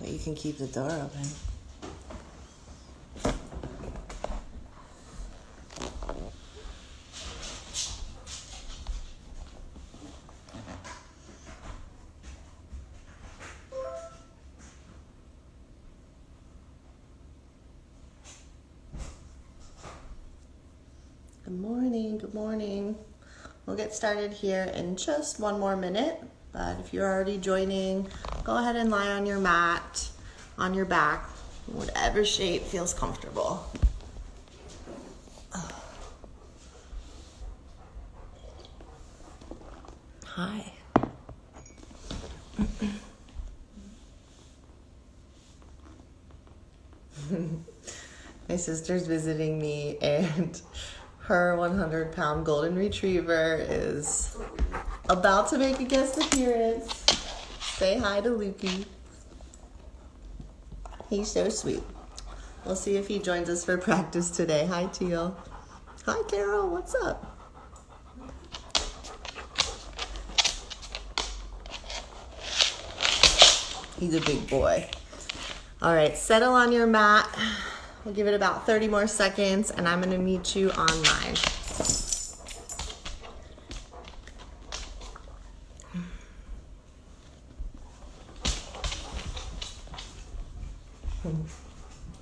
But you can keep the door open. Good morning, good morning. We'll get started here in just one more minute, but if you're already joining, go ahead and lie on your mat, on your back, whatever shape feels comfortable. Hi. My sister's visiting me and her 100-pound golden retriever is about to make a guest appearance. Say hi to Lukey. He's so sweet. We'll see if he joins us for practice today. Hi, Teal. Hi, Carol. What's up? He's a big boy. All right, settle on your mat. We'll give it about 30 more seconds, and I'm going to meet you online.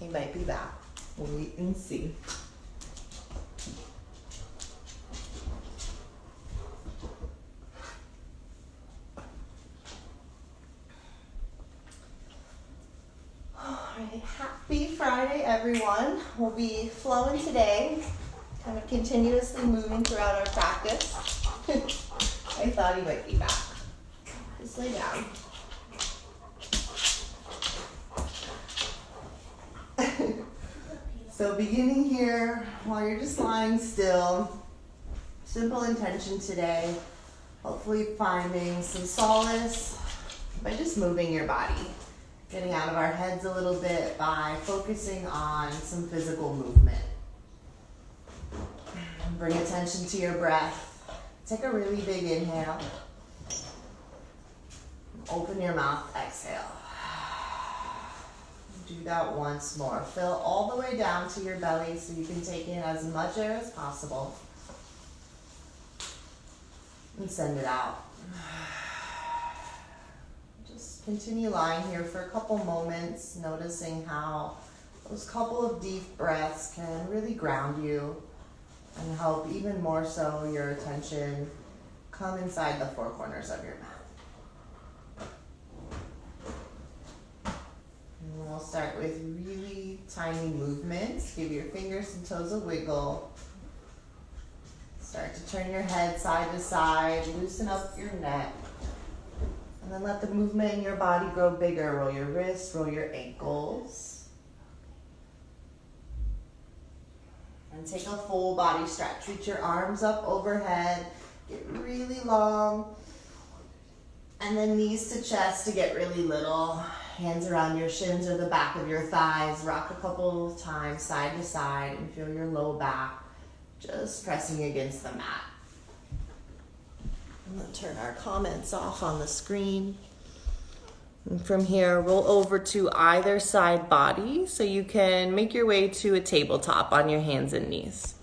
He might be back. We'll wait and see. Alright, happy Friday, everyone. We'll be flowing today, kind of continuously moving throughout our practice. I thought he might be back. Just lay down. So beginning here, while you're just lying still, simple intention today, hopefully finding some solace by just moving your body. Getting out of our heads a little bit by focusing on some physical movement. Bring attention to your breath. Take a really big inhale. Open your mouth, exhale. Do that once more. Fill all the way down to your belly so you can take in as much air as possible. And send it out. Continue lying here for a couple moments, noticing how those couple of deep breaths can really ground you and help even more so your attention come inside the four corners of your mat. And we'll start with really tiny movements. Give your fingers and toes a wiggle. Start to turn your head side to side, loosen up your neck. And then let the movement in your body grow bigger. Roll your wrists, roll your ankles. And take a full body stretch. Reach your arms up overhead. Get really long. And then knees to chest to get really little. Hands around your shins or the back of your thighs. Rock a couple of times side to side and feel your low back just pressing against the mat. I'm going to turn our comments off on the screen. And from here, roll over to either side body so you can make your way to a tabletop on your hands and knees.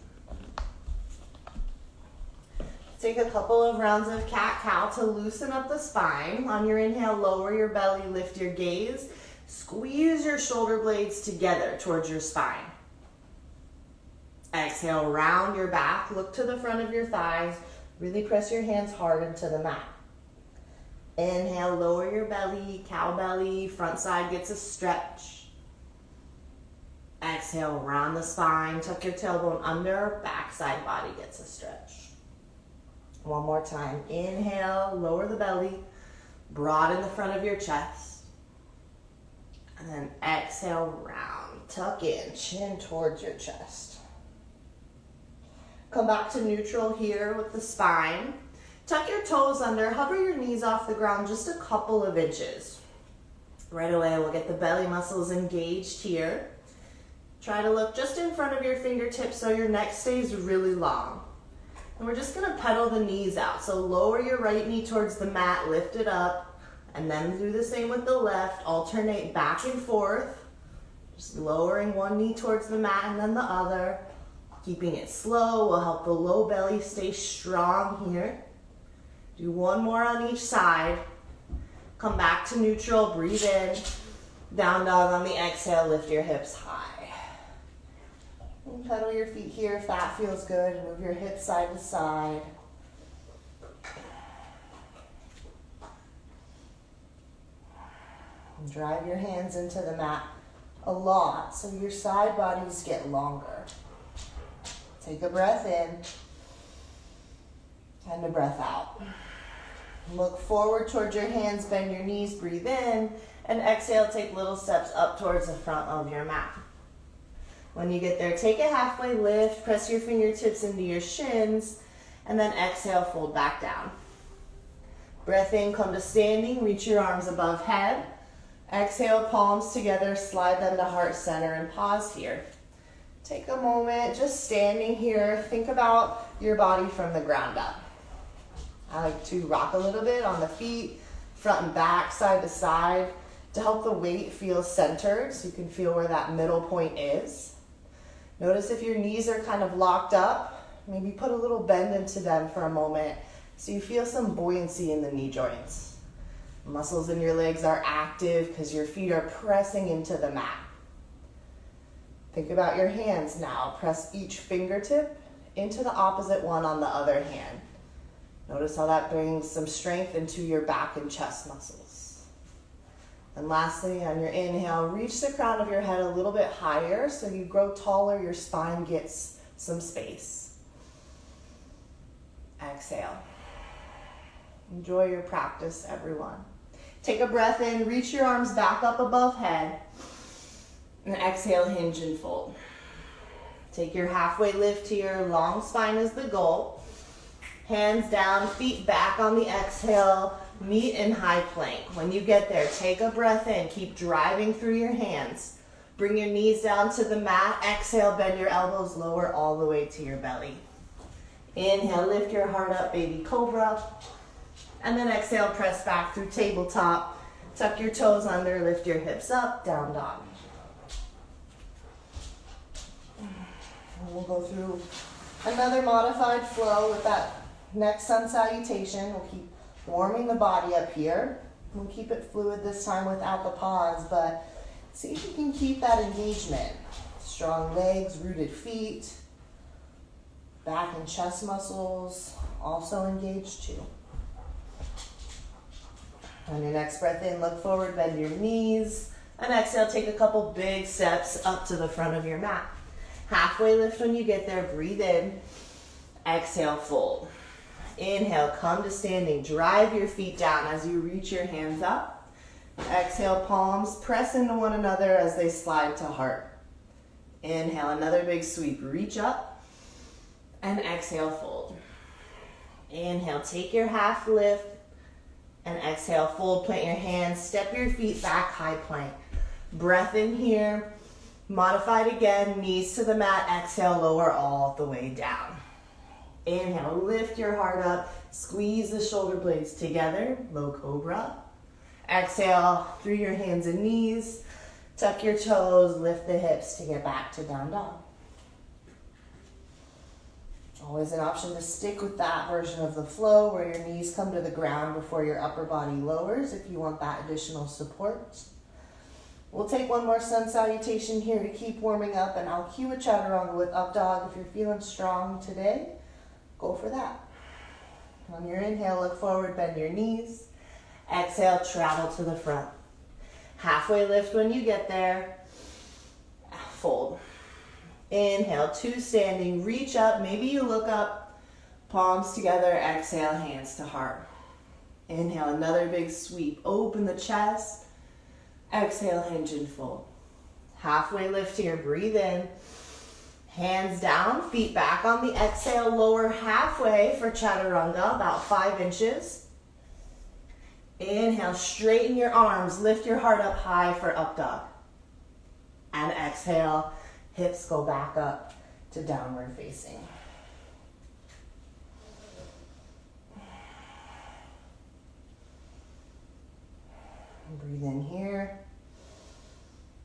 Take a couple of rounds of cat-cow to loosen up the spine. On your inhale, lower your belly, lift your gaze. Squeeze your shoulder blades together towards your spine. Exhale, round your back, look to the front of your thighs. Really press your hands hard into the mat. Inhale, lower your belly, cow belly, front side gets a stretch. Exhale, round the spine, tuck your tailbone under, back side body gets a stretch. One more time. Inhale, lower the belly, broaden the front of your chest. And then exhale, round, tuck in, chin towards your chest. Come back to neutral here with the spine. Tuck your toes under, hover your knees off the ground just a couple of inches. Right away, we'll get the belly muscles engaged here. Try to look just in front of your fingertips so your neck stays really long. And we're just gonna pedal the knees out. So lower your right knee towards the mat, lift it up, And then do the same with the left. Alternate back and forth. Just lowering one knee towards the mat and then the other. Keeping it slow will help the low belly stay strong here. Do one more on each side. Come back to neutral, breathe in. Down dog on the exhale, lift your hips high. And pedal your feet here if that feels good. Move your hips side to side. And drive your hands into the mat a lot so your side bodies get longer. Take a breath in and a breath out. Look forward towards your hands, bend your knees, breathe in, and exhale, take little steps up towards the front of your mat. When you get there, take a halfway lift, press your fingertips into your shins, and then exhale, fold back down. Breath in, come to standing, reach your arms above head. Exhale, palms together, slide them to heart center, and pause here. Take a moment, just standing here, think about your body from the ground up. I like to rock a little bit on the feet, front and back, side to side, to help the weight feel centered so you can feel where that middle point is. Notice if your knees are kind of locked up, maybe put a little bend into them for a moment so you feel some buoyancy in the knee joints. Muscles in your legs are active because your feet are pressing into the mat. Think about your hands now. Press each fingertip into the opposite one on the other hand. Notice how that brings some strength into your back and chest muscles. And lastly, on your inhale, reach the crown of your head a little bit higher so you grow taller, your spine gets some space. Exhale. Enjoy your practice, everyone. Take a breath in, reach your arms back up above head, and exhale, hinge and fold. Take your halfway lift here, long spine is the goal. Hands down, feet back on the exhale, meet in high plank. When you get there, take a breath in, keep driving through your hands. Bring your knees down to the mat, exhale, bend your elbows lower all the way to your belly. Inhale, lift your heart up, baby cobra. And then exhale, press back through tabletop. Tuck your toes under, lift your hips up, down dog. And we'll go through another modified flow with that next sun salutation. We'll keep warming the body up here. We'll keep it fluid this time without the pause, but see if you can keep that engagement. Strong legs, rooted feet, back and chest muscles also engaged too. On your next breath in, look forward, bend your knees, and exhale, take a couple big steps up to the front of your mat. Halfway lift when you get there, breathe in, exhale, fold. Inhale, come to standing, drive your feet down as you reach your hands up. Exhale, palms press into one another as they slide to heart. Inhale, another big sweep, reach up, and exhale, fold. Inhale, take your half lift, and exhale, fold, plant your hands, step your feet back, high plank. Breath in here, modified again, knees to the mat, exhale, lower all the way down. Inhale, lift your heart up, squeeze the shoulder blades together, low cobra. Exhale, through your hands and knees, tuck your toes, lift the hips to get back to down dog. Always an option to stick with that version of the flow where your knees come to the ground before your upper body lowers if you want that additional support. We'll take one more sun salutation here to keep warming up, and I'll cue a chaturanga with up dog. If you're feeling strong today, go for that. On your inhale, look forward, bend your knees. Exhale, travel to the front. Halfway lift when you get there. Fold. Inhale, two standing, reach up, maybe you look up, palms together, exhale, hands to heart. Inhale, another big sweep, open the chest, exhale, hinge and fold. Halfway lift here, breathe in, hands down, feet back on the exhale, lower halfway for chaturanga, about 5 inches. Inhale, straighten your arms, lift your heart up high for up dog. And exhale, hips go back up to downward facing. Breathe in here.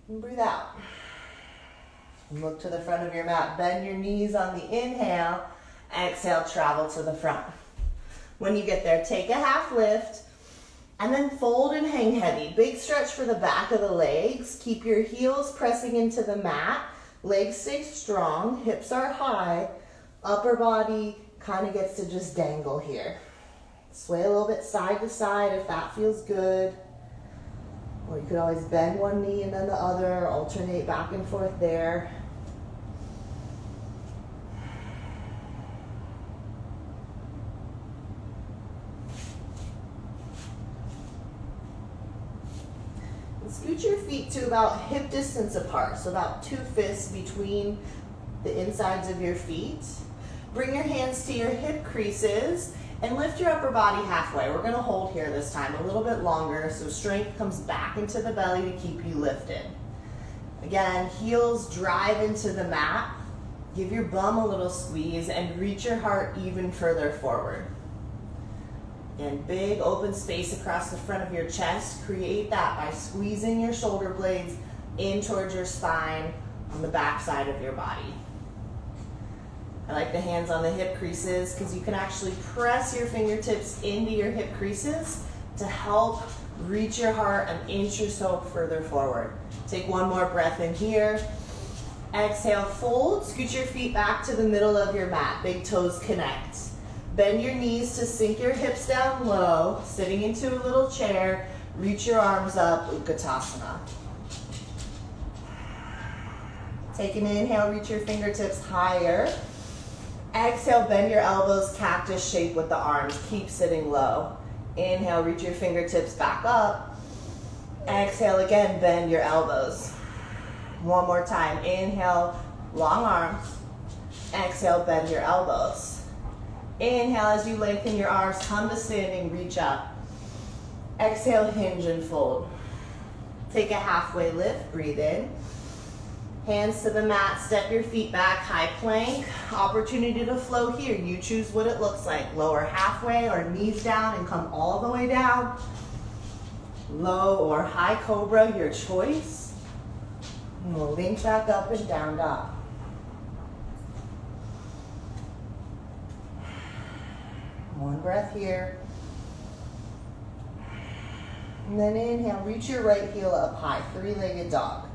And breathe out. And look to the front of your mat. Bend your knees on the inhale. Exhale, travel to the front. When you get there, take a half lift. And then fold and hang heavy. Big stretch for the back of the legs. Keep your heels pressing into the mat. Legs stay strong. Hips are high. Upper body kind of gets to just dangle here. Sway a little bit side to side if that feels good. Or you could always bend one knee and then the other. Alternate back and forth there. Scoot your feet to about hip distance apart, so about 2 fists between the insides of your feet. Bring your hands to your hip creases and lift your upper body halfway. We're going to hold here this time a little bit longer so strength comes back into the belly to keep you lifted. Again, heels drive into the mat. Give your bum a little squeeze and reach your heart even further forward. And big open space across the front of your chest. Create that by squeezing your shoulder blades in towards your spine on the back side of your body. I like the hands on the hip creases because you can actually press your fingertips into your hip creases to help reach your heart an inch or so further forward. Take one more breath in here. Exhale, fold. Scoot your feet back to the middle of your mat. Big toes connect. Bend your knees to sink your hips down low, sitting into a little chair. Reach your arms up, Utkatasana. Take an inhale, reach your fingertips higher. Exhale, bend your elbows, cactus shape with the arms. Keep sitting low. Inhale, reach your fingertips back up. Exhale again, bend your elbows. One more time. Inhale, long arms. Exhale, bend your elbows. Inhale as you lengthen your arms, come to standing, reach up. Exhale, hinge and fold. Take a halfway lift, breathe in. Hands to the mat, step your feet back, high plank. Opportunity to flow here. You choose what it looks like. Lower halfway or knees down and come all the way down. Low or high cobra, your choice. And we'll link back up and down dog. One breath here. And then inhale, reach your right heel up high, three-legged dog.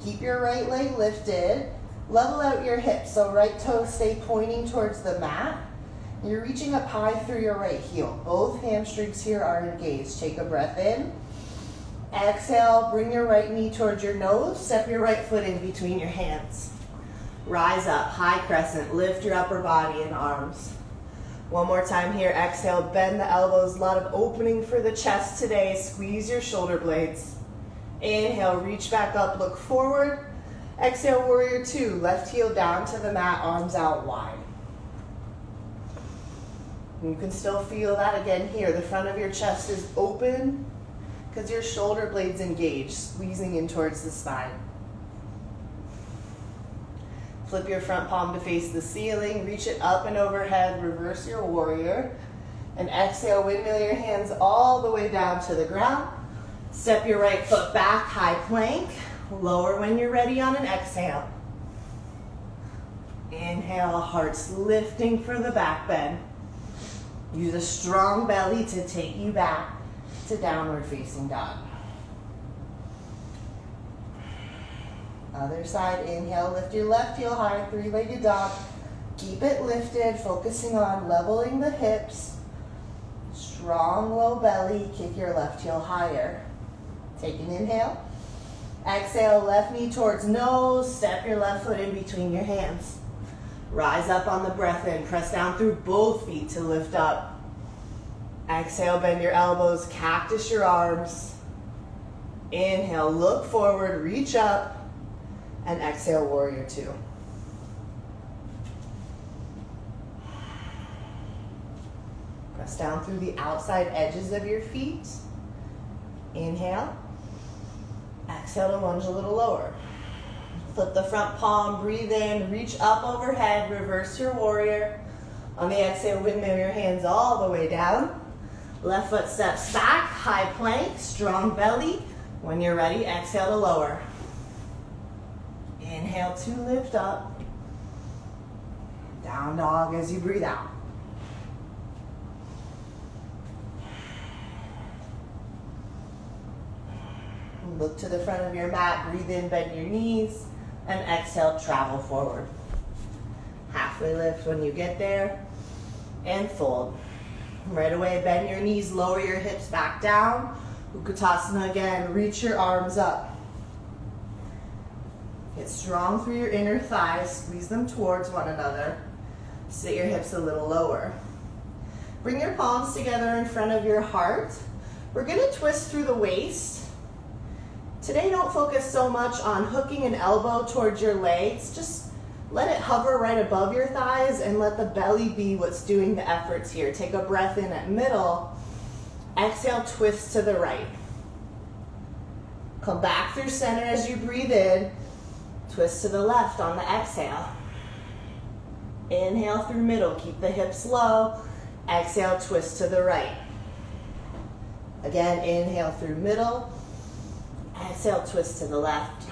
Keep your right leg lifted. Level out your hips, so right toes stay pointing towards the mat. You're reaching up high through your right heel. Both hamstrings here are engaged. Take a breath in. Exhale, bring your right knee towards your nose. Step your right foot in between your hands. Rise up, high crescent. Lift your upper body and arms. One more time here. Exhale, bend the elbows. A lot of opening for the chest today. Squeeze your shoulder blades. Inhale, reach back up, look forward. Exhale, warrior two. Left heel down to the mat, arms out wide. You can still feel that again here. The front of your chest is open because your shoulder blades engaged, squeezing in towards the spine. Flip your front palm to face the ceiling, reach it up and overhead, reverse your warrior, and exhale, windmill your hands all the way down to the ground. Step your right foot back, high plank. Lower when you're ready on an exhale. Inhale, heart's lifting for the back bend. Use a strong belly to take you back to downward facing dog. Other side, inhale, lift your left heel high, three-legged dog. Keep it lifted, focusing on leveling the hips. Strong low belly, kick your left heel higher. Take an inhale. Exhale, left knee towards nose. Step your left foot in between your hands. Rise up on the breath in. Press down through both feet to lift up. Exhale, bend your elbows, cactus your arms. Inhale, look forward, reach up. And exhale, warrior two. Press down through the outside edges of your feet. Inhale. Exhale to lunge a little lower. Flip the front palm, breathe in, reach up overhead, reverse your warrior. On the exhale, windmill your hands all the way down. Left foot steps back, high plank, strong belly. When you're ready, exhale to lower. Inhale to lift up. Down dog as you breathe out. Look to the front of your mat, breathe in, bend your knees, and exhale, travel forward. Halfway lift when you get there, and fold. Right away, bend your knees, lower your hips back down. Utkatasana again, reach your arms up. Get strong through your inner thighs, squeeze them towards one another. Sit your hips a little lower. Bring your palms together in front of your heart. We're gonna twist through the waist. Today, don't focus so much on hooking an elbow towards your legs. Just let it hover right above your thighs and let the belly be what's doing the efforts here. Take a breath in at middle. Exhale, twist to the right. Come back through center as you breathe in. Twist to the left on the exhale. Inhale through middle, keep the hips low. Exhale, twist to the right. Again, inhale through middle. Exhale, twist to the left.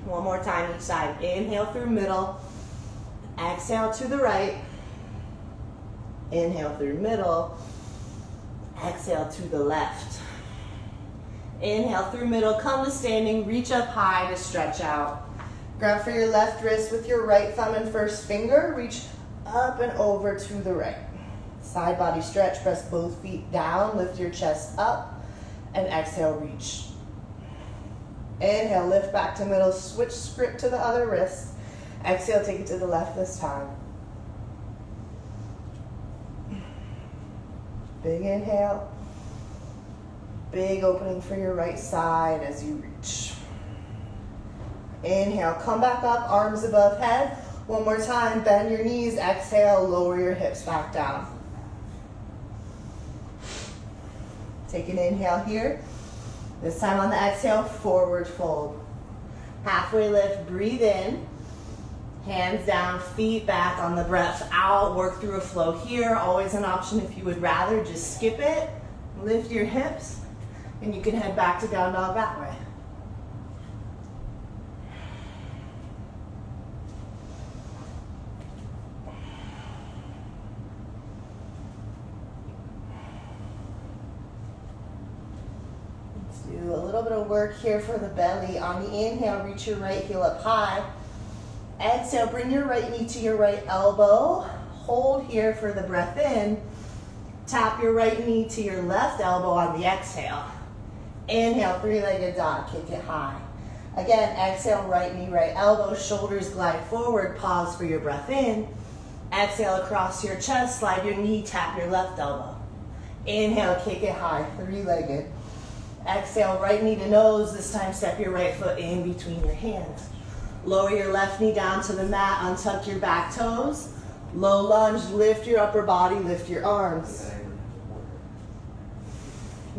One more time each side. Inhale through middle. Exhale to the right. Inhale through middle. Exhale to the left. Inhale through middle. Come to standing. Reach up high to stretch out. Grab for your left wrist with your right thumb and first finger. Reach up and over to the right. Side body stretch. Press both feet down. Lift your chest up. And exhale, reach. Inhale, lift back to middle, switch grip to the other wrist. Exhale, take it to the left this time. Big inhale. Big opening for your right side as you reach. Inhale, come back up, arms above head. One more time, bend your knees. Exhale, lower your hips back down. Take an inhale here. This time on the exhale, forward fold. Halfway lift, breathe in. Hands down, feet back on the breath out. Work through a flow here. Always an option if you would rather, just skip it. Lift your hips, and you can head back to down dog that way. Do a little bit of work here for the belly. On the inhale, reach your right heel up high. Exhale, bring your right knee to your right elbow. Hold here for the breath in. Tap your right knee to your left elbow on the exhale. Inhale, three-legged dog, kick it high. Again, exhale, right knee, right elbow, shoulders glide forward, pause for your breath in. Exhale, across your chest, slide your knee, tap your left elbow. Inhale, kick it high, three-legged. Exhale, right knee to nose. This time, step your right foot in between your hands. Lower your left knee down to the mat, untuck your back toes. Low lunge, lift your upper body, lift your arms.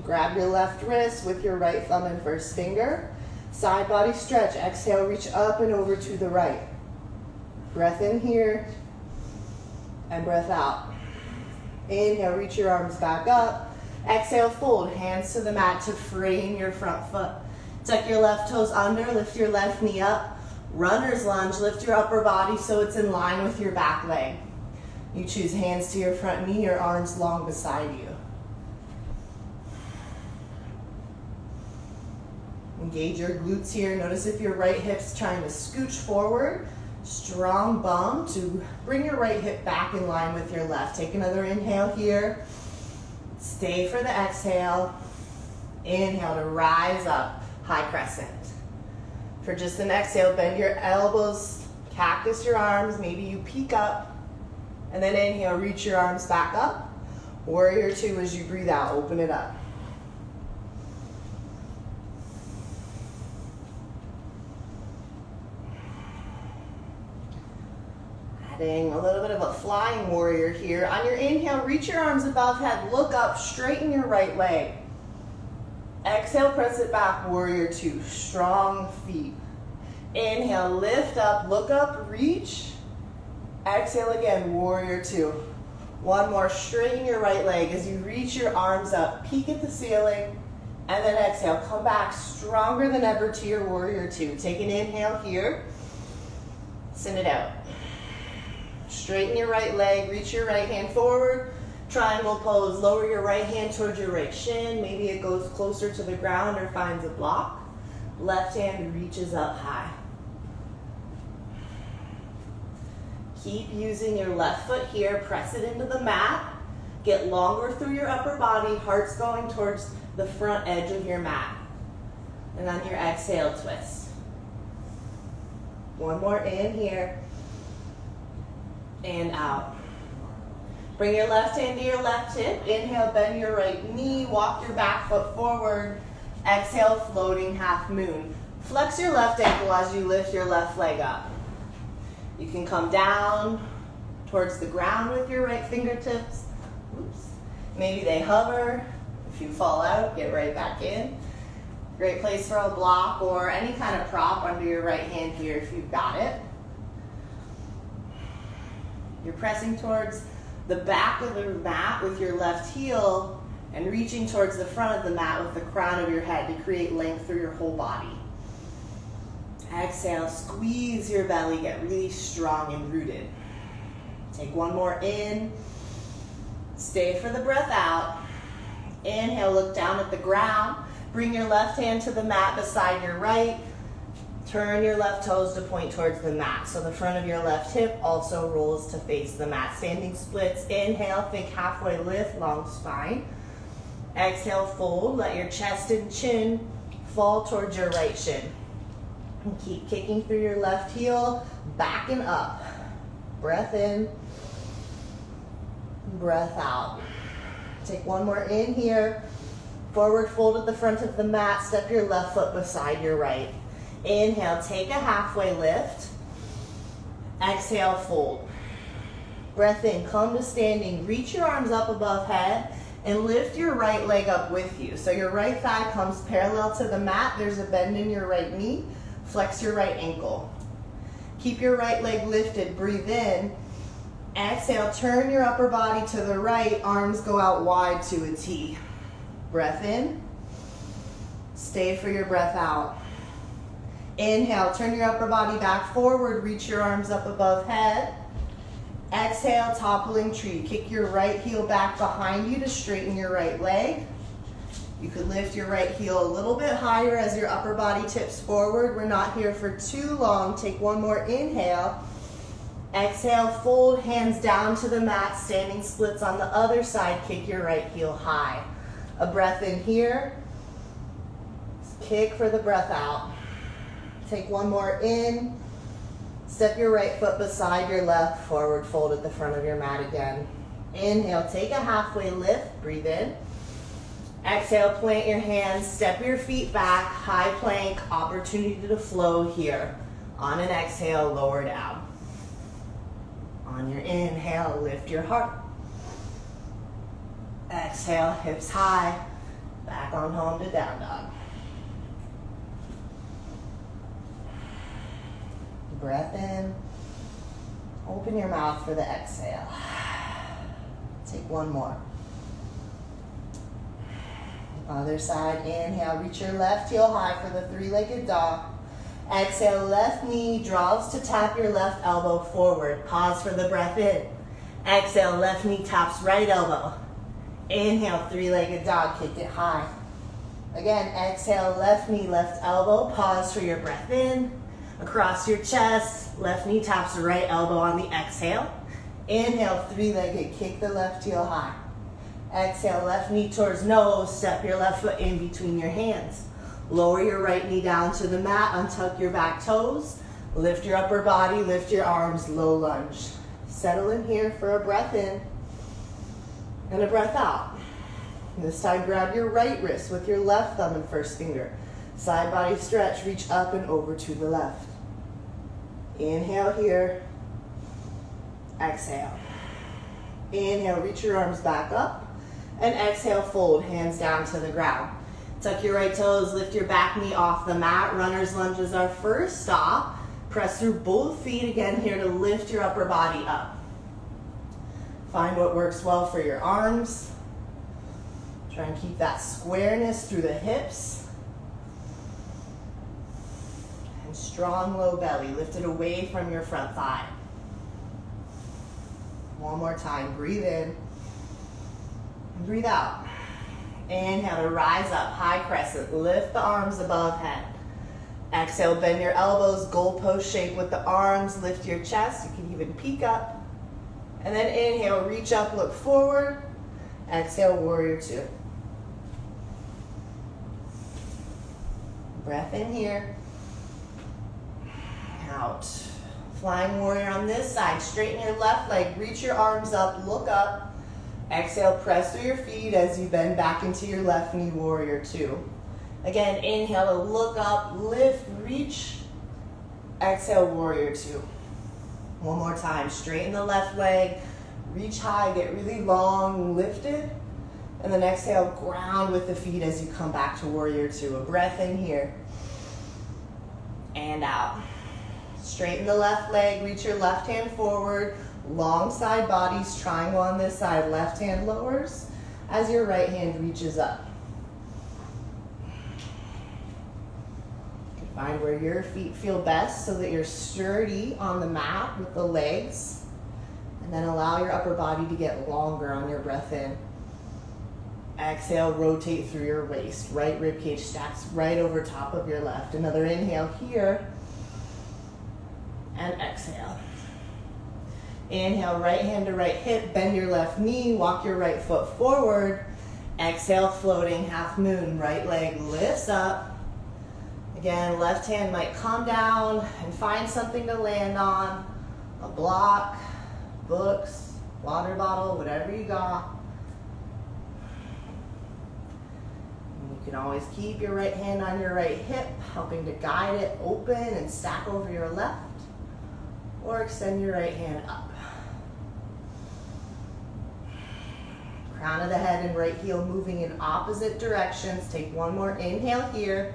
Grab your left wrist with your right thumb and first finger. Side body stretch. Exhale, reach up and over to the right. Breath in here and breath out. Inhale, reach your arms back up. Exhale, fold, hands to the mat to frame your front foot. Tuck your left toes under, lift your left knee up. Runner's lunge, lift your upper body so it's in line with your back leg. You choose hands to your front knee, your arms long beside you. Engage your glutes here. Notice if your right hip's trying to scooch forward. Strong bum to bring your right hip back in line with your left. Take another inhale here. Stay for the exhale. Inhale to rise up, high crescent. For just an exhale, bend your elbows, cactus your arms, maybe you peek up, and then inhale, reach your arms back up. Warrior two as you breathe out, open it up. Adding a little bit of a flying warrior here. On your inhale, reach your arms above head, look up, straighten your right leg. Exhale, press it back, warrior two, strong feet. Inhale, lift up, look up, reach. Exhale again, warrior two. One more, straighten your right leg as you reach your arms up, peek at the ceiling, and then exhale, come back stronger than ever to your warrior two. Take an inhale here, send it out. Straighten your right leg, reach your right hand forward, triangle pose, lower your right hand towards your right shin, maybe it goes closer to the ground or finds a block. Left hand reaches up high. Keep using your left foot here, press it into the mat, get longer through your upper body, heart's going towards the front edge of your mat. And on your exhale, twist. One more in here, and out. Bring your left hand to your left hip, inhale, bend your right knee, walk your back foot forward, exhale, floating half moon. Flex your left ankle as you lift your left leg up. You can come down towards the ground with your right fingertips. Oops. Maybe they hover. If you fall out, get right back in. Great place for a block or any kind of prop under your right hand here if you've got it. You're pressing towards the back of the mat with your left heel and reaching towards the front of the mat with the crown of your head to create length through your whole body. Exhale, squeeze your belly, get really strong and rooted. Take one more in. Stay for the breath out. Inhale, look down at the ground. Bring your left hand to the mat beside your right. Turn your left toes to point towards the mat. So the front of your left hip also rolls to face the mat. Standing splits. Inhale, think halfway lift, long spine. Exhale, fold. Let your chest and chin fall towards your right shin. And keep kicking through your left heel, back and up. Breath in, breath out. Take one more in here. Forward fold at the front of the mat. Step your left foot beside your right. Inhale, take a halfway lift. Exhale, fold. Breath in, come to standing. Reach your arms up above head and lift your right leg up with you. So your right thigh comes parallel to the mat. There's a bend in your right knee. Flex your right ankle. Keep your right leg lifted. Breathe in. Exhale, turn your upper body to the right. Arms go out wide to a T. Breath in. Stay for your breath out. Inhale, turn your upper body back forward. Reach your arms up above head. Exhale, toppling tree. Kick your right heel back behind you to straighten your right leg. You could lift your right heel a little bit higher as your upper body tips forward. We're not here for too long. Take one more inhale. Exhale, fold, hands down to the mat. Standing splits on the other side. Kick your right heel high. A breath in here. Kick for the breath out. Take one more in. Step your right foot beside your left. Forward fold at the front of your mat again. Inhale, take a halfway lift. Breathe in. Exhale, plant your hands, step your feet back, high plank, opportunity to flow here. On an exhale, lower down. On your inhale, lift your heart. Exhale, hips high, back on home to down dog. Breath in, open your mouth for the exhale. Take one more. Other side, inhale, reach your left heel high for the three-legged dog. Exhale, left knee draws to tap your left elbow forward. Pause for the breath in. Exhale, left knee taps right elbow. Inhale, three-legged dog, kick it high. Again, exhale, left knee, left elbow. Pause for your breath in. Across your chest, left knee taps the right elbow on the exhale. Inhale, three-legged, kick the left heel high. Exhale, left knee towards nose, step your left foot in between your hands. Lower your right knee down to the mat, untuck your back toes, lift your upper body, lift your arms, low lunge. Settle in here for a breath in and a breath out. This time grab your right wrist with your left thumb and first finger. Side body stretch, reach up and over to the left. Inhale here, exhale. Inhale, reach your arms back up. And exhale, fold, hands down to the ground. Tuck your right toes, lift your back knee off the mat. Runner's lunge is our first stop. Press through both feet again here to lift your upper body up. Find what works well for your arms. Try and keep that squareness through the hips. And strong low belly, lift it away from your front thigh. One more time, breathe in. And breathe out. Inhale to rise up, high crescent. Lift the arms above head. Exhale, bend your elbows, goalpost shape with the arms. Lift your chest, you can even peek up. And then inhale, reach up, look forward. Exhale, warrior two. Breath in here. Out. Flying warrior on this side. Straighten your left leg, reach your arms up, look up. Exhale, press through your feet as you bend back into your left knee, warrior two. Again, inhale to look up, lift, reach. Exhale, warrior two. One more time, straighten the left leg, reach high, get really long, lifted. And then exhale, ground with the feet as you come back to warrior two. A breath in here. And out. Straighten the left leg, reach your left hand forward. Long side bodies, triangle on this side. Left hand lowers as your right hand reaches up. Find where your feet feel best so that you're sturdy on the mat with the legs. And then allow your upper body to get longer on your breath in. Exhale, rotate through your waist. Right rib cage stacks right over top of your left. Another inhale here. And exhale. Inhale, right hand to right hip. Bend your left knee. Walk your right foot forward. Exhale, floating half moon. Right leg lifts up. Again, left hand might come down and find something to land on. A block, books, water bottle, whatever you got. And you can always keep your right hand on your right hip, helping to guide it open and stack over your left. Or extend your right hand up. Crown of the head and right heel moving in opposite directions. Take one more inhale here.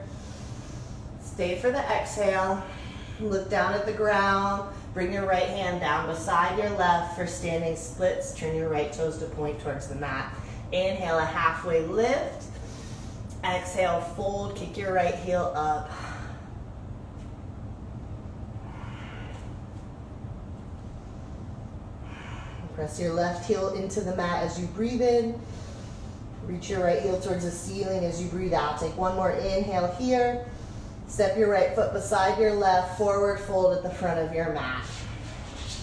Stay for the exhale. Look down at the ground. Bring your right hand down beside your left for standing splits. Turn your right toes to point towards the mat. Inhale, a halfway lift. Exhale, fold. Kick your right heel up. Press your left heel into the mat as you breathe in. Reach your right heel towards the ceiling as you breathe out. Take one more inhale here. Step your right foot beside your left, forward fold at the front of your mat.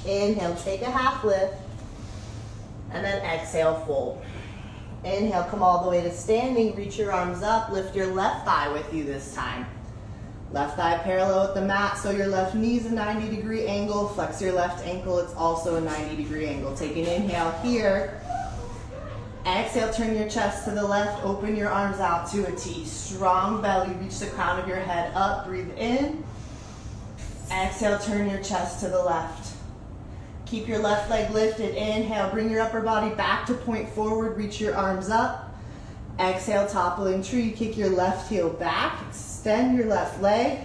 Inhale, take a half lift, and then exhale, fold. Inhale, come all the way to standing, reach your arms up, lift your left thigh with you this time. Left thigh parallel with the mat, so your left knee's a 90-degree angle. Flex your left ankle, it's also a 90-degree angle. Take an inhale here. Exhale, turn your chest to the left, open your arms out to a T. Strong belly, reach the crown of your head up, breathe in. Exhale, turn your chest to the left. Keep your left leg lifted, inhale, bring your upper body back to point forward, reach your arms up. Exhale, toppling tree, kick your left heel back, extend your left leg,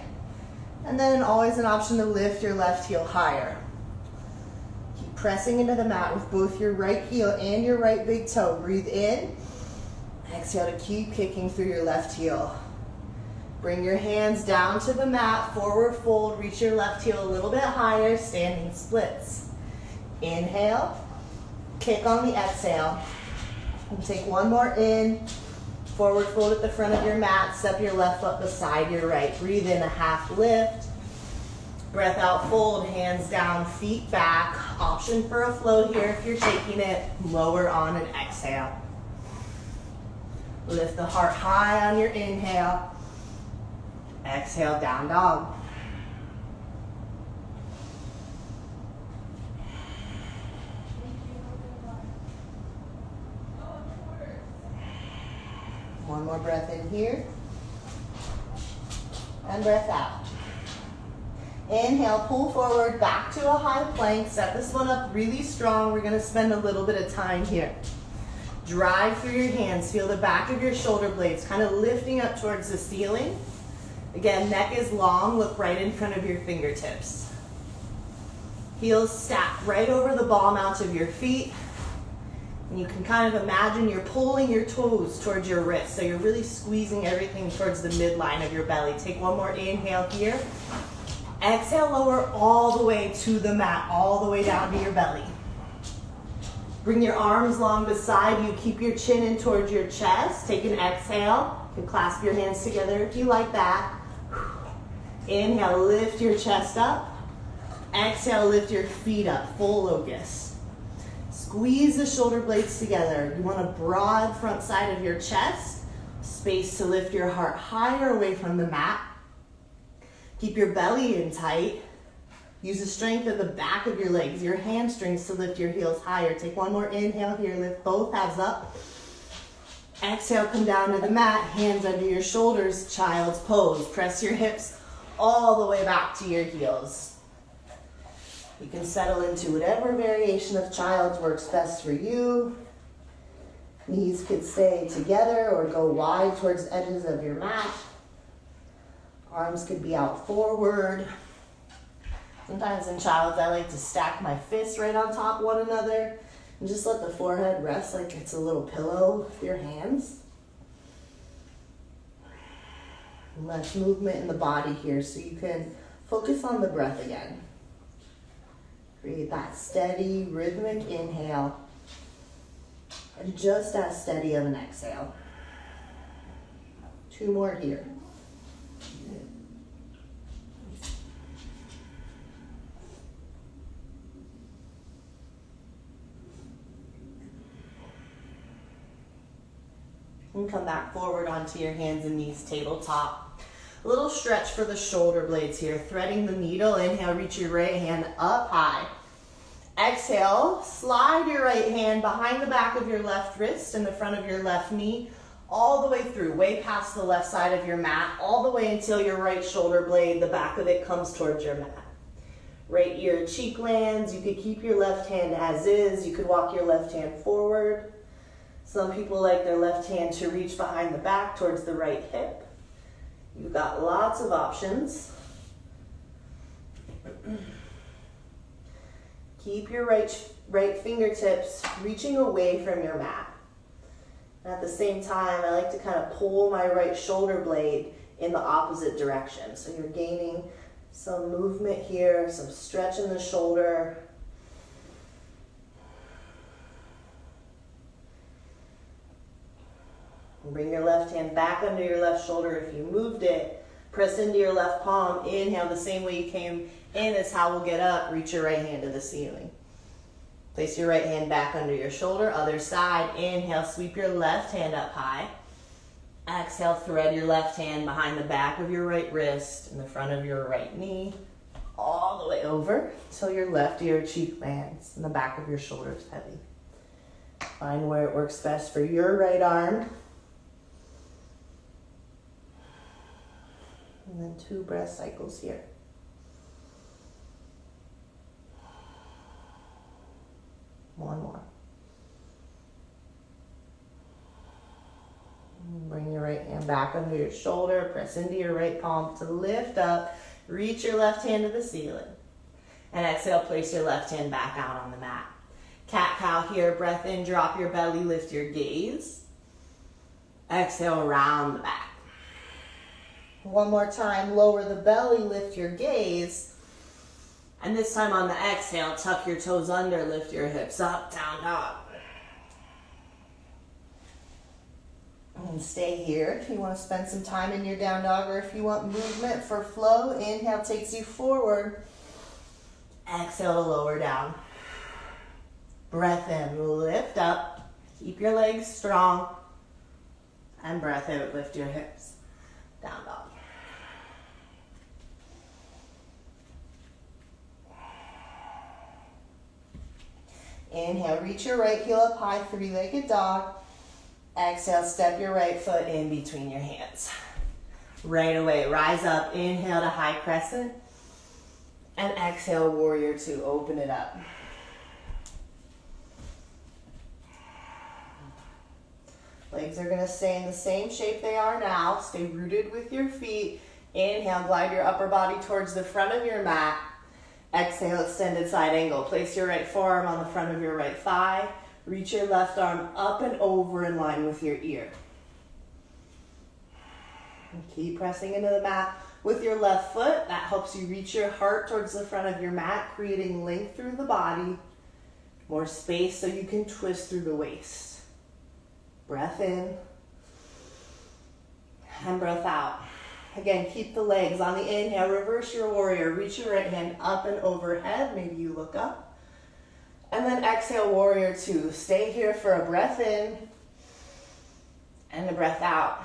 and then always an option to lift your left heel higher. Pressing into the mat with both your right heel and your right big toe. Breathe in. Exhale to keep kicking through your left heel. Bring your hands down to the mat, forward fold, reach your left heel a little bit higher, standing splits. Inhale, kick on the exhale. And take one more in, forward fold at the front of your mat, step your left foot beside your right. Breathe in, a half lift. Breath out, fold, hands down, feet back. Option for a flow here if you're taking it. Lower on an exhale. Lift the heart high on your inhale. Exhale, down dog. One more breath in here. And breath out. Inhale, pull forward, back to a high plank. Set this one up really strong. We're gonna spend a little bit of time here. Drive through your hands. Feel the back of your shoulder blades kind of lifting up towards the ceiling. Again, neck is long. Look right in front of your fingertips. Heels stack right over the ball mount of your feet. And you can kind of imagine you're pulling your toes towards your wrist. So you're really squeezing everything towards the midline of your belly. Take one more inhale here. Exhale, lower all the way to the mat, all the way down to your belly. Bring your arms long beside you. Keep your chin in towards your chest. Take an exhale. You can clasp your hands together if you like that. Inhale, lift your chest up. Exhale, lift your feet up, full locust. Squeeze the shoulder blades together. You want a broad front side of your chest. Space to lift your heart higher away from the mat. Keep your belly in tight. Use the strength of the back of your legs, your hamstrings to lift your heels higher. Take one more inhale here, lift both halves up. Exhale, come down to the mat, hands under your shoulders, child's pose. Press your hips all the way back to your heels. You can settle into whatever variation of child's works best for you. Knees could stay together or go wide towards the edges of your mat. Arms could be out forward. Sometimes in child's, I like to stack my fists right on top of one another and just let the forehead rest like it's a little pillow with your hands. Less movement in the body here so you can focus on the breath again. Create that steady, rhythmic inhale and just as steady of an exhale. 2 more here. And come back forward onto your hands and knees, tabletop. A little stretch for the shoulder blades here. Threading the needle. Inhale, reach your right hand up high. Exhale, slide your right hand behind the back of your left wrist and the front of your left knee, all the way through, way past the left side of your mat, all the way until your right shoulder blade, the back of it comes towards your mat. Right ear, cheek lands. You could keep your left hand as is. You could walk your left hand forward. Some people like their left hand to reach behind the back towards the right hip. You've got lots of options. Keep your right fingertips reaching away from your mat. And at the same time, I like to kind of pull my right shoulder blade in the opposite direction. So you're gaining some movement here, some stretch in the shoulder. Bring your left hand back under your left shoulder if you moved it. Press into your left palm. Inhale the same way you came in is how we'll get up. Reach your right hand to the ceiling. Place your right hand back under your shoulder. Other side. Inhale, sweep your left hand up high. Exhale, thread your left hand behind the back of your right wrist and the front of your right knee. All the way over until your left ear cheek lands and the back of your shoulder is heavy. Find where it works best for your right arm. And then 2 breath cycles here. One more. Bring your right hand back under your shoulder. Press into your right palm to lift up. Reach your left hand to the ceiling. And exhale, place your left hand back out on the mat. Cat-cow here. Breath in, drop your belly, lift your gaze. Exhale, around the back. One more time, lower the belly, lift your gaze. And this time on the exhale, tuck your toes under, lift your hips up, down dog. And stay here if you want to spend some time in your down dog or if you want movement for flow. Inhale takes you forward. Exhale to lower down. Breath in, lift up. Keep your legs strong. And breath out, lift your hips. Down dog. Inhale, reach your right heel up high, 3-legged dog. Exhale, step your right foot in between your hands. Right away, rise up, inhale to high crescent. And exhale, warrior 2, open it up. Legs are gonna stay in the same shape they are now. Stay rooted with your feet. Inhale, glide your upper body towards the front of your mat. Exhale, extended side angle. Place your right forearm on the front of your right thigh. Reach your left arm up and over in line with your ear. And keep pressing into the mat with your left foot. That helps you reach your heart towards the front of your mat, creating length through the body. More space so you can twist through the waist. Breath in. And breath out. Again, keep the legs on the inhale. Reverse your warrior. Reach your right hand up and overhead. Maybe you look up. And then exhale, warrior two. Stay here for a breath in and a breath out.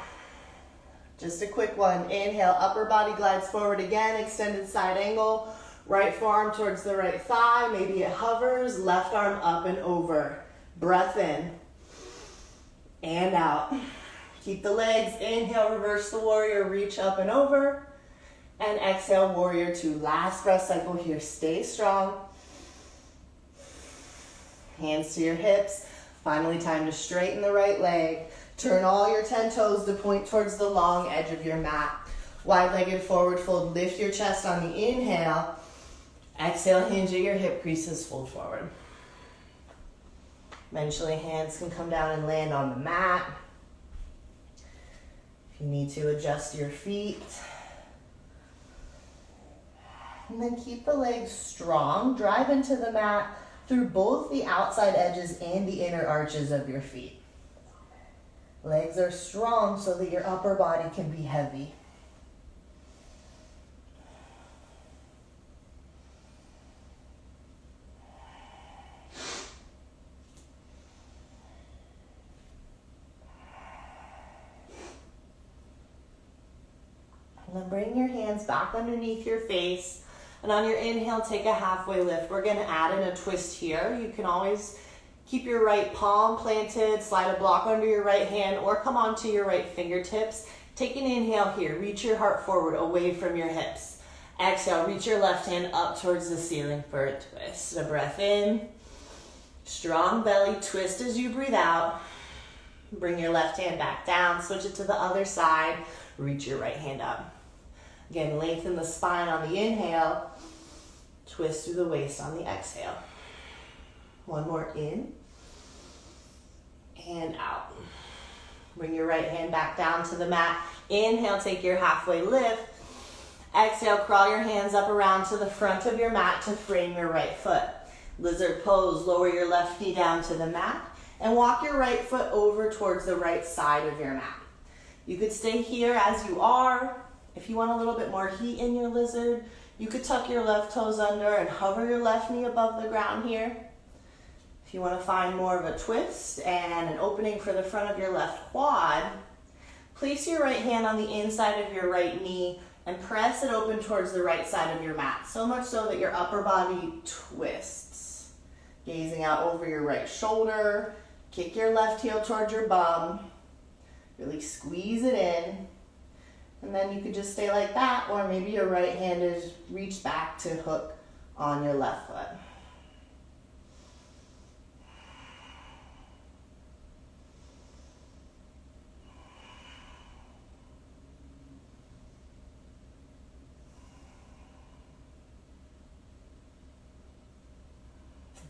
Just a quick one. Inhale, upper body glides forward again. Extended side angle. Right forearm towards the right thigh. Maybe it hovers. Left arm up and over. Breath in and out. Keep the legs. Inhale, reverse the warrior. Reach up and over. And exhale, warrior two. Last breath cycle here. Stay strong. Hands to your hips. Finally, time to straighten the right leg. Turn all your 10 toes to point towards the long edge of your mat. Wide-legged forward fold. Lift your chest on the inhale. Exhale, hinge at your hip creases, fold forward. Eventually, hands can come down and land on the mat. If you need to, adjust your feet. And then keep the legs strong. Drive into the mat through both the outside edges and the inner arches of your feet. Legs are strong so that your upper body can be heavy. And then bring your hands back underneath your face. And on your inhale, take a halfway lift. We're going to add in a twist here. You can always keep your right palm planted, slide a block under your right hand, or come onto your right fingertips. Take an inhale here. Reach your heart forward, away from your hips. Exhale, reach your left hand up towards the ceiling for a twist. A breath in. Strong belly, twist as you breathe out. Bring your left hand back down. Switch it to the other side. Reach your right hand up. Again, lengthen the spine on the inhale. Twist through the waist on the exhale. One more in and out. Bring your right hand back down to the mat. Inhale, take your halfway lift. Exhale, crawl your hands up around to the front of your mat to frame your right foot. Lizard pose, lower your left knee down to the mat and walk your right foot over towards the right side of your mat. You could stay here as you are. If you want a little bit more heat in your lizard, you could tuck your left toes under and hover your left knee above the ground here. If you want to find more of a twist and an opening for the front of your left quad, place your right hand on the inside of your right knee and press it open towards the right side of your mat, so much so that your upper body twists. Gazing out over your right shoulder, kick your left heel towards your bum, really squeeze it in. And then you could just stay like that, or maybe your right hand is reached back to hook on your left foot.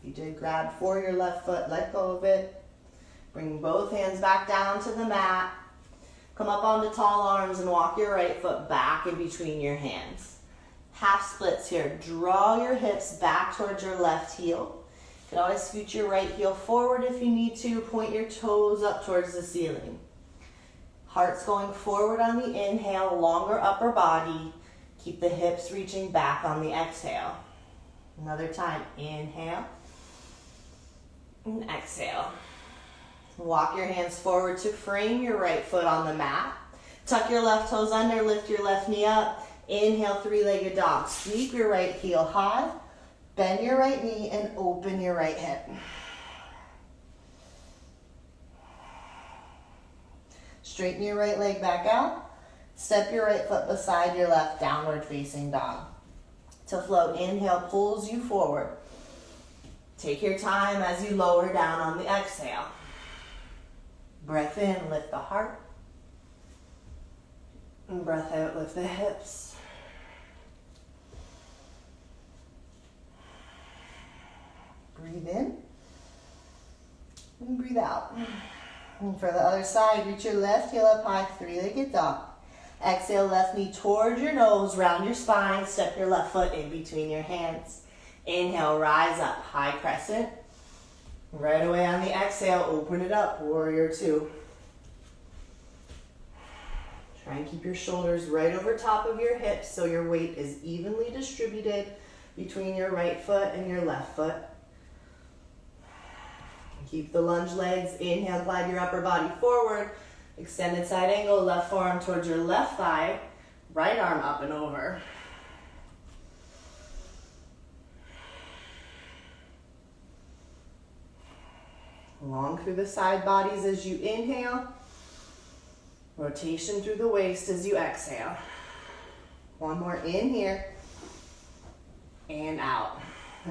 If you did grab for your left foot, let go of it. Bring both hands back down to the mat. Come up onto tall arms and walk your right foot back in between your hands. Half splits here. Draw your hips back towards your left heel. You can always scoot your right heel forward if you need to. Point your toes up towards the ceiling. Heart's going forward on the inhale, longer upper body. Keep the hips reaching back on the exhale. Another time, inhale and exhale. Walk your hands forward to frame your right foot on the mat. Tuck your left toes under, lift your left knee up. Inhale, three-legged dog. Sweep your right heel high. Bend your right knee and open your right hip. Straighten your right leg back out. Step your right foot beside your left, downward facing dog. To float, inhale pulls you forward. Take your time as you lower down on the exhale. Breath in, lift the heart. And breath out, lift the hips. Breathe in. breathe out. And for the other side, reach your left heel up high, three-legged dog. Exhale, left knee towards your nose, round your spine, step your left foot in between your hands. Inhale, rise up, high crescent. Right away on the exhale, open it up, warrior two. Try and keep your shoulders right over top of your hips so your weight is evenly distributed between your right foot and your left foot. Keep the lunge legs. Inhale, glide your upper body forward. Extended side angle, left forearm towards your left thigh. Right arm up and over. Long through the side bodies as you inhale. Rotation through the waist as you exhale. One more in here. And out.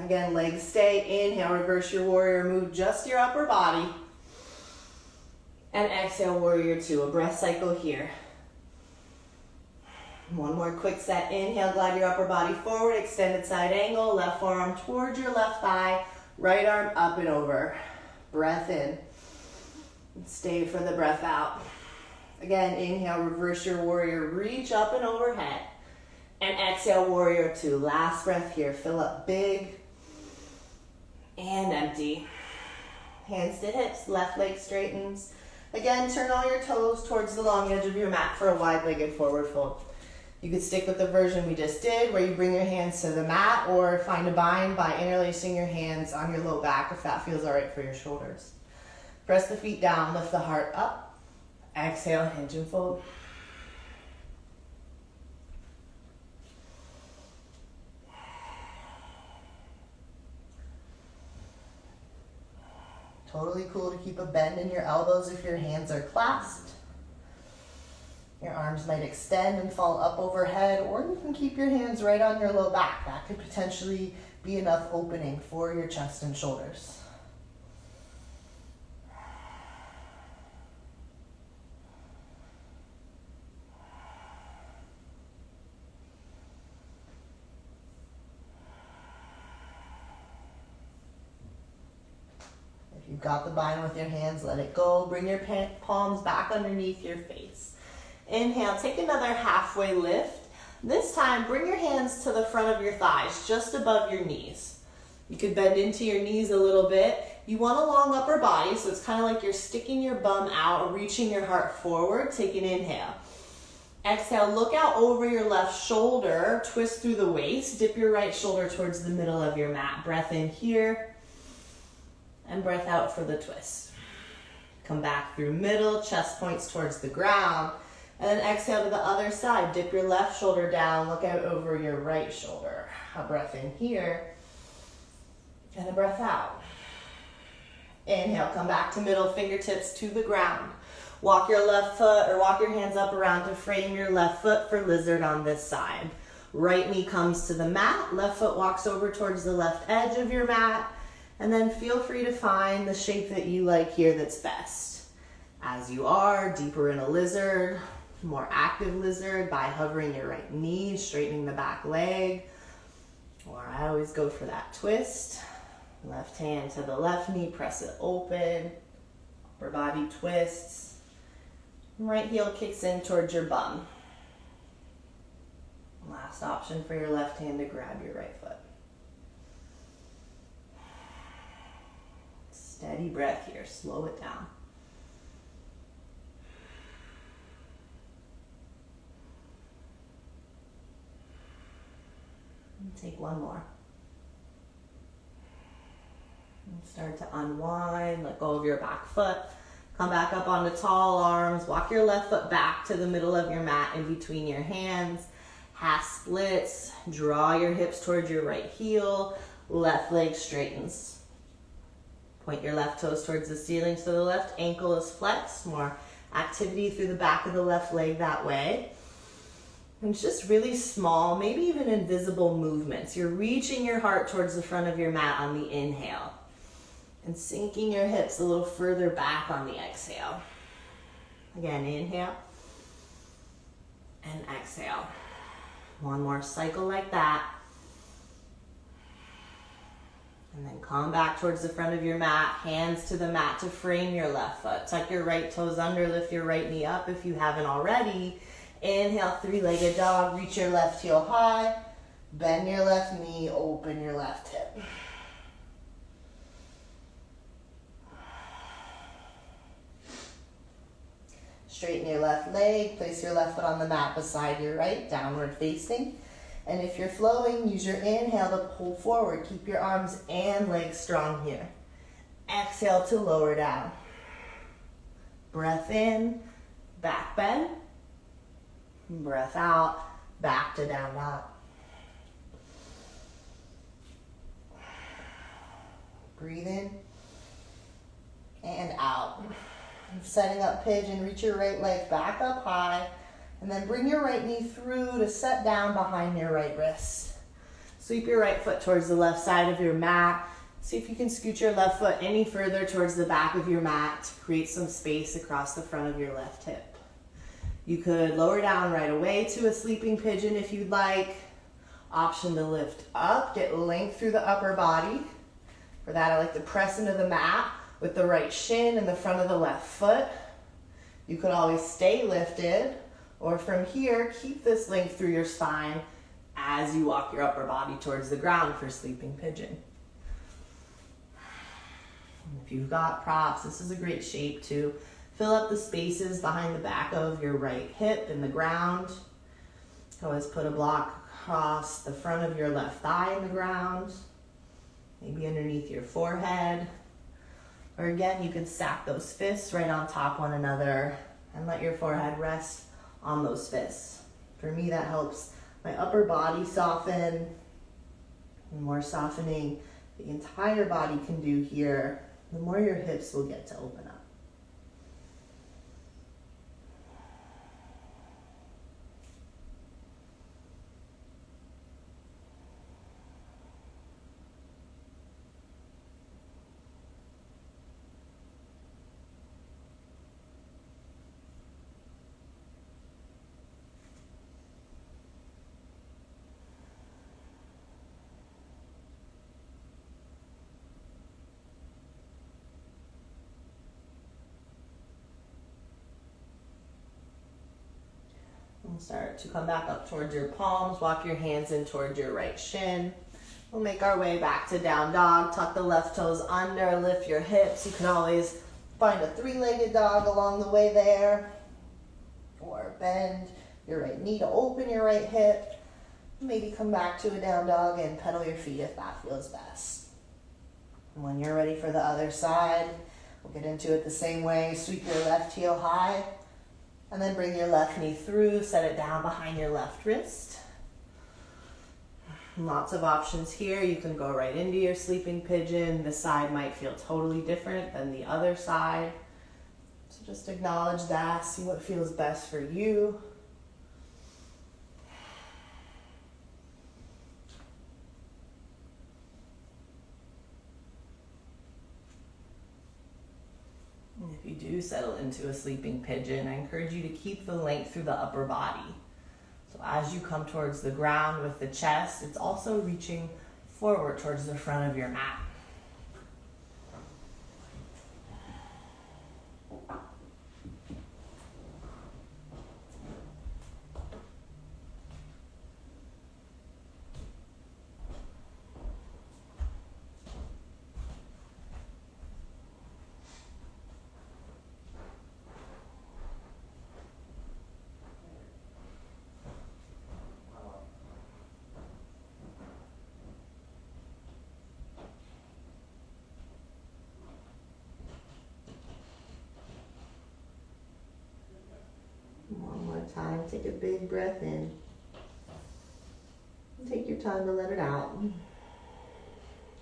Again, legs stay. Inhale, reverse your warrior. Move just your upper body. And exhale, warrior two. A breath cycle here. One more quick set. Inhale, glide your upper body forward. Extended side angle. Left forearm towards your left thigh. Right arm up and over. Breath in. Stay for the breath out. Again, inhale, reverse your warrior. Reach up and overhead. And exhale, warrior two. Last breath here. Fill up big. And empty. Hands to hips. Left leg straightens. Again, turn all your toes towards the long edge of your mat for a wide-legged forward fold. You could stick with the version we just did where you bring your hands to the mat or find a bind by interlacing your hands on your low back if that feels all right for your shoulders. Press the feet down, lift the heart up. Exhale, hinge and fold. Totally cool to keep a bend in your elbows if your hands are clasped. Your arms might extend and fall up overhead, or you can keep your hands right on your low back. That could potentially be enough opening for your chest and shoulders. If you've got the bind with your hands, let it go. Bring your palms back underneath your face. Inhale, take another halfway lift. This time, bring your hands to the front of your thighs, just above your knees. You could bend into your knees a little bit. You want a long upper body, so it's kind of like you're sticking your bum out, reaching your heart forward. Take an inhale. Exhale, look out over your left shoulder, twist through the waist, dip your right shoulder towards the middle of your mat. Breath in here, and breath out for the twist. Come back through middle, chest points towards the ground. And then exhale to the other side. Dip your left shoulder down. Look out over your right shoulder. A breath in here. And a breath out. Inhale, come back to middle, fingertips to the ground. Walk your left foot or walk your hands up around to frame your left foot for lizard on this side. Right knee comes to the mat. Left foot walks over towards the left edge of your mat. And then feel free to find the shape that you like here that's best. As you are, deeper in a lizard. More active lizard by hovering your right knee, straightening the back leg. Or I always go for that twist. Left hand to the left knee, press it open. Upper body twists. Right heel kicks in towards your bum. Last option for your left hand to grab your right foot. Steady breath here, slow it down. Take one more. And start to unwind, let go of your back foot. Come back up onto tall arms. Walk your left foot back to the middle of your mat in between your hands. Half splits. Draw your hips towards your right heel. Left leg straightens. Point your left toes towards the ceiling so the left ankle is flexed. More activity through the back of the left leg that way. And it's just really small, maybe even invisible movements. You're reaching your heart towards the front of your mat on the inhale and sinking your hips a little further back on the exhale. Again, inhale and exhale. One more cycle like that. And then come back towards the front of your mat, hands to the mat to frame your left foot. Tuck your right toes under, lift your right knee up if you haven't already. Inhale, three-legged dog, reach your left heel high, bend your left knee, open your left hip. Straighten your left leg, place your left foot on the mat beside your right, downward facing. And if you're flowing, use your inhale to pull forward. Keep your arms and legs strong here. Exhale to lower down. Breath in, back bend. Breath out, back to down dog. Breathe in and out. Setting up pigeon, reach your right leg back up high, and then bring your right knee through to set down behind your right wrist. Sweep your right foot towards the left side of your mat. See if you can scoot your left foot any further towards the back of your mat to create some space across the front of your left hip. You could lower down right away to a sleeping pigeon if you'd like. Option to lift up, get length through the upper body. For that, I like to press into the mat with the right shin and the front of the left foot. You could always stay lifted, or from here, keep this length through your spine as you walk your upper body towards the ground for sleeping pigeon. If you've got props, this is a great shape to fill up the spaces behind the back of your right hip in the ground. You can always put a block across the front of your left thigh in the ground, maybe underneath your forehead. Or again, you can stack those fists right on top one another and let your forehead rest on those fists. For me, that helps my upper body soften. The more softening the entire body can do here, the more your hips will get to open up. Start to come back up towards your palms. Walk your hands in towards your right shin. We'll make our way back to down dog. Tuck the left toes under, lift your hips. You can always find a three-legged dog along the way there. Or bend your right knee to open your right hip. Maybe come back to a down dog and pedal your feet if that feels best. And when you're ready for the other side, we'll get into it the same way. Sweep your left heel high. And then bring your left knee through, set it down behind your left wrist. Lots of options here. You can go right into your sleeping pigeon. This side might feel totally different than the other side. So just acknowledge that, see what feels best for you. If you do settle into a sleeping pigeon, I encourage you to keep the length through the upper body. So as you come towards the ground with the chest, it's also reaching forward towards the front of your mat. One more time, take a big breath in. Take your time to let it out.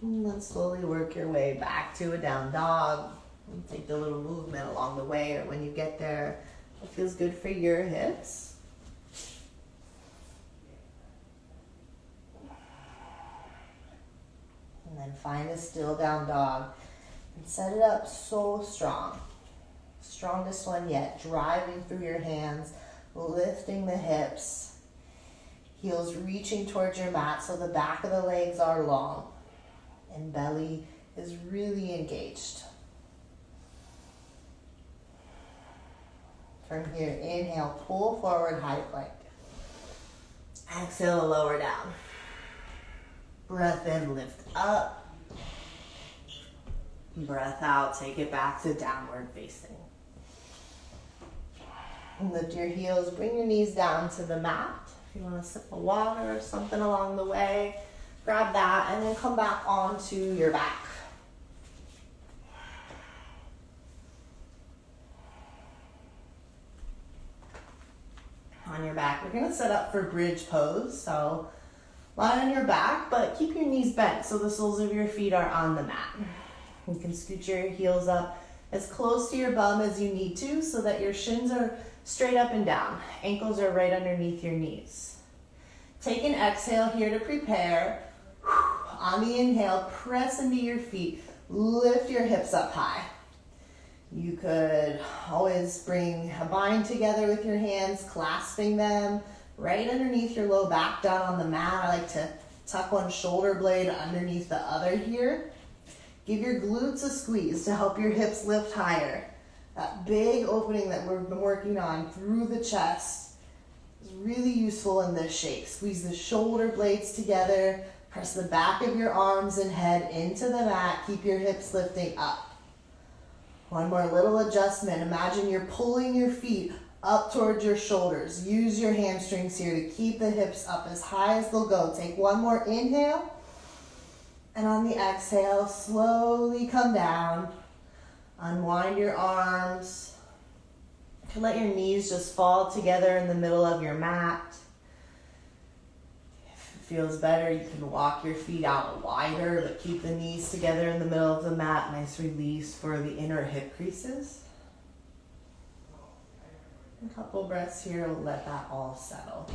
And then slowly work your way back to a down dog. And take the little movement along the way, or when you get there, it feels good for your hips. And then find a still down dog and set it up so strong. Strongest one yet, driving through your hands, lifting the hips, heels reaching towards your mat so the back of the legs are long. and belly is really engaged. From here, inhale, pull forward, high plank. Exhale, lower down. Breath in, lift up. Breath out, take it back to downward facing. Lift your heels, bring your knees down to the mat. If you want a sip of water or something along the way, grab that and then come back onto your back. On your back, we're gonna set up for bridge pose. So lie on your back, but keep your knees bent so the soles of your feet are on the mat. You can scoot your heels up as close to your bum as you need to so that your shins are straight up and down. Ankles are right underneath your knees. Take an exhale here to prepare. On the inhale, press into your feet. Lift your hips up high. You could always bring a bind together with your hands, clasping them right underneath your low back down on the mat. I like to tuck one shoulder blade underneath the other here. Give your glutes a squeeze to help your hips lift higher. That big opening that we've been working on through the chest is really useful in this shape. Squeeze the shoulder blades together. Press the back of your arms and head into the mat. Keep your hips lifting up. One more little adjustment. Imagine you're pulling your feet up towards your shoulders. Use your hamstrings here to keep the hips up as high as they'll go. Take one more inhale. And on the exhale, slowly come down. Unwind your arms. You can let your knees just fall together in the middle of your mat. If it feels better, you can walk your feet out wider, but keep the knees together in the middle of the mat. Nice release for the inner hip creases. A couple breaths here, we'll let that all settle.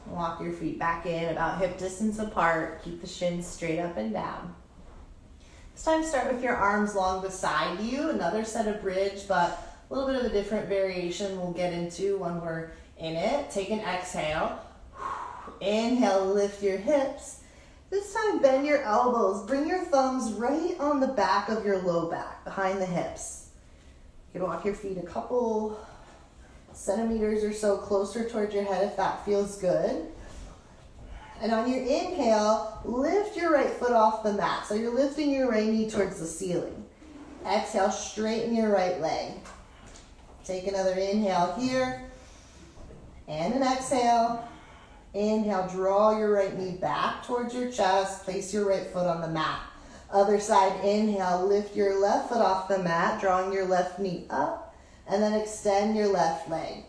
Walk your feet back in about hip distance apart. Keep the shins straight up and down. This time start with your arms long beside you. Another set of bridge, but a little bit of a different variation we'll get into when we're in it. Take an exhale. Inhale, lift your hips. This time bend your elbows. Bring your thumbs right on the back of your low back, behind the hips. You can walk your feet a couple centimeters or so closer towards your head if that feels good. And on your inhale, lift your right foot off the mat. So you're lifting your right knee towards the ceiling. Exhale, straighten your right leg. Take another inhale here. And an exhale. Inhale, draw your right knee back towards your chest. Place your right foot on the mat. Other side, inhale, lift your left foot off the mat, drawing your left knee up. And then extend your left leg.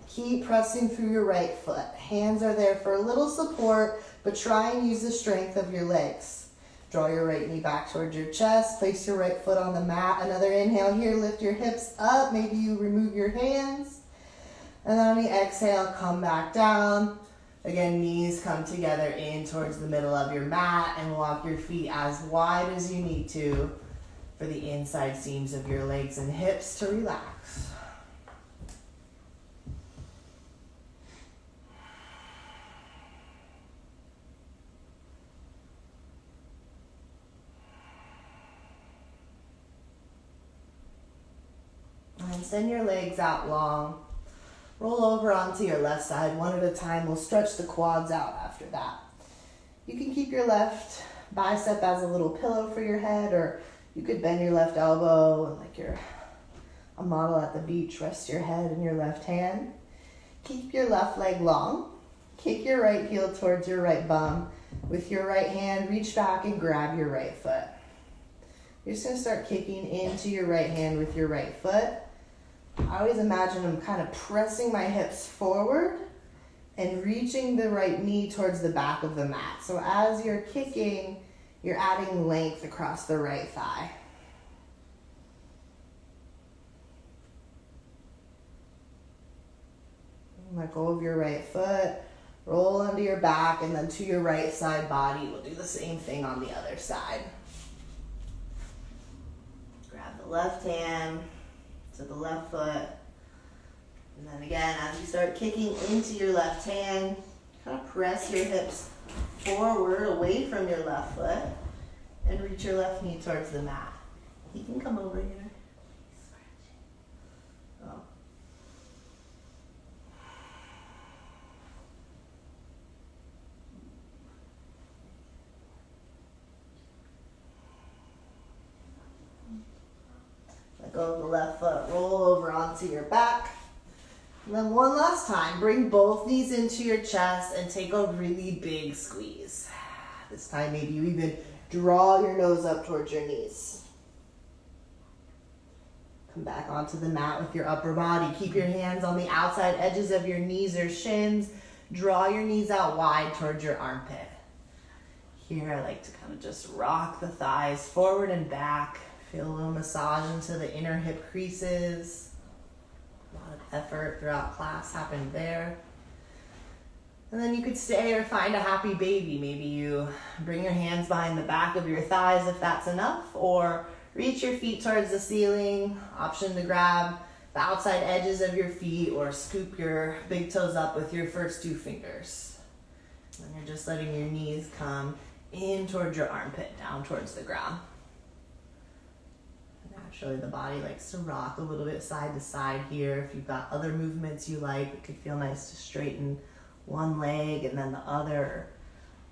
Keep pressing through your right foot. Hands are there for a little support, but try and use the strength of your legs. Draw your right knee back towards your chest. Place your right foot on the mat. Another inhale here. Lift your hips up. Maybe you remove your hands. And then on the exhale, come back down. Again, knees come together in towards the middle of your mat and walk your feet as wide as you need to for the inside seams of your legs and hips to relax. And send your legs out long. Roll over onto your left side one at a time. We'll stretch the quads out after that. You can keep your left bicep as a little pillow for your head, or you could bend your left elbow and like you're a model at the beach, rest your head in your left hand. Keep your left leg long. Kick your right heel towards your right bum. With your right hand, reach back and grab your right foot. You're just gonna start kicking into your right hand with your right foot. I always imagine I'm kind of pressing my hips forward and reaching the right knee towards the back of the mat. So as you're kicking, you're adding length across the right thigh. Let go of your right foot. Roll onto your back and then to your right side body. We'll do the same thing on the other side. Grab the left hand to the left foot. And then again, as you start kicking into your left hand, kind of press your hips forward away from your left foot and reach your left knee towards the mat. You can come over here. Oh. Let go of the left foot, roll over onto your back. And then one last time, bring both knees into your chest and take a really big squeeze. This time maybe you even draw your nose up towards your knees. Come back onto the mat with your upper body. Keep your hands on the outside edges of your knees or shins. Draw your knees out wide towards your armpit. Here I like to kind of just rock the thighs forward and back. Feel a little massage into the inner hip creases. A lot of effort throughout class happened there. And then you could stay or find a happy baby. Maybe you bring your hands behind the back of your thighs if that's enough, or reach your feet towards the ceiling. Option to grab the outside edges of your feet or scoop your big toes up with your first two fingers. And you're just letting your knees come in towards your armpit, down towards the ground. Naturally, the body likes to rock a little bit side to side here. If you've got other movements you like, it could feel nice to straighten one leg and then the other,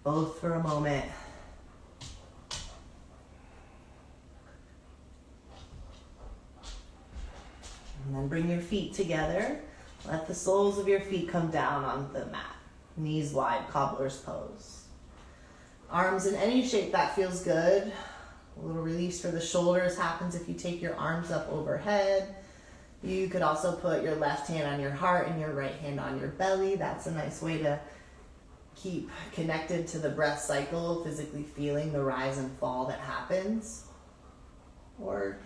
both for a moment. And then bring your feet together. Let the soles of your feet come down on the mat. Knees wide, cobbler's pose. Arms in any shape that feels good. A little release for the shoulders happens if you take your arms up overhead. You could also put your left hand on your heart and your right hand on your belly. That's a nice way to keep connected to the breath cycle, physically feeling the rise and fall that happens. Or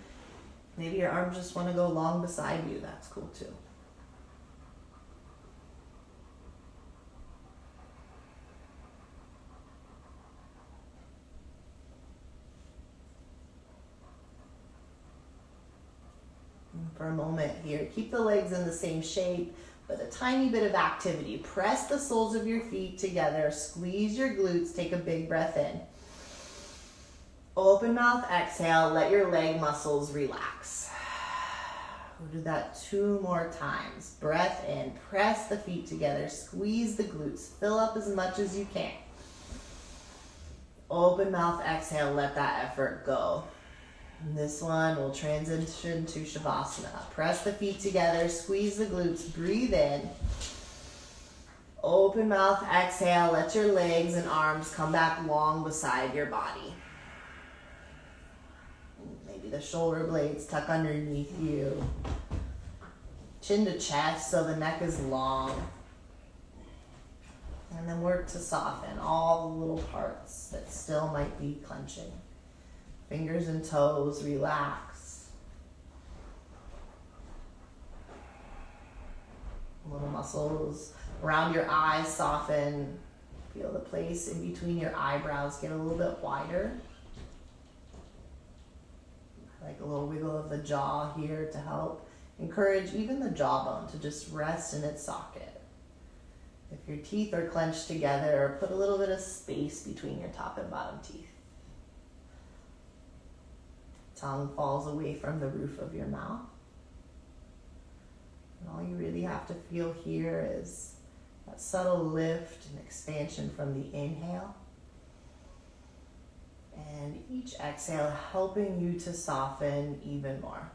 maybe your arms just want to go long beside you. That's cool too. For a moment here, keep the legs in the same shape, but a tiny bit of activity. Press the soles of your feet together, squeeze your glutes, take a big breath in. Open mouth, exhale, let your leg muscles relax. We'll do that 2 more times. Breath in, press the feet together, squeeze the glutes, fill up as much as you can. Open mouth, exhale, let that effort go. And this one will transition to Shavasana. Press the feet together, squeeze the glutes, breathe in. Open mouth, exhale, let your legs and arms come back long beside your body. Maybe the shoulder blades tuck underneath you. Chin to chest so the neck is long. And then work to soften all the little parts that still might be clenching. Fingers and toes, relax. Little muscles around your eyes soften. Feel the place in between your eyebrows get a little bit wider. Like a little wiggle of the jaw here to help encourage even the jawbone to just rest in its socket. If your teeth are clenched together, put a little bit of space between your top and bottom teeth. Tongue falls away from the roof of your mouth. And all you really have to feel here is that subtle lift and expansion from the inhale. And each exhale helping you to soften even more.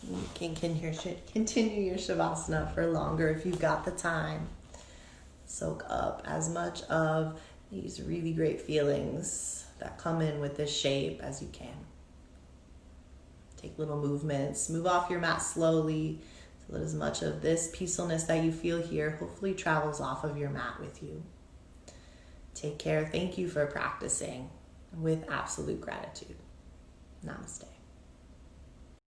You can continue your Shavasana for longer if you've got the time. Soak up as much of these really great feelings that come in with this shape as you can. Take little movements. Move off your mat slowly so that as much of this peacefulness that you feel here hopefully travels off of your mat with you. Take care. Thank you for practicing with absolute gratitude. Namaste.